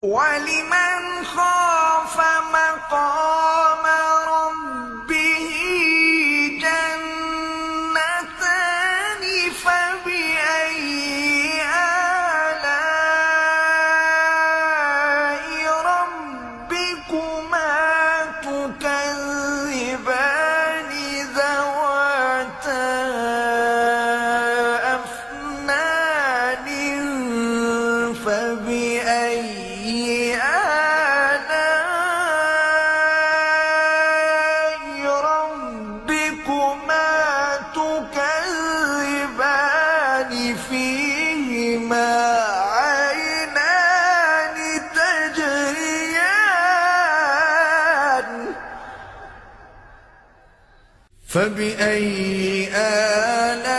وَلِمَنْ خَافَ مَقَامَ رَبِّهِ جَنَّتَانِ فَبِأَيِّ آلَاءِ رَبِّكُمَا تُكَذِّبَانِ ذَوَاتَا أَفْنَانٍ فَبِأَيِّ آلاء ربكما تكذبان فيهما عينان تجريان فبأي آلاء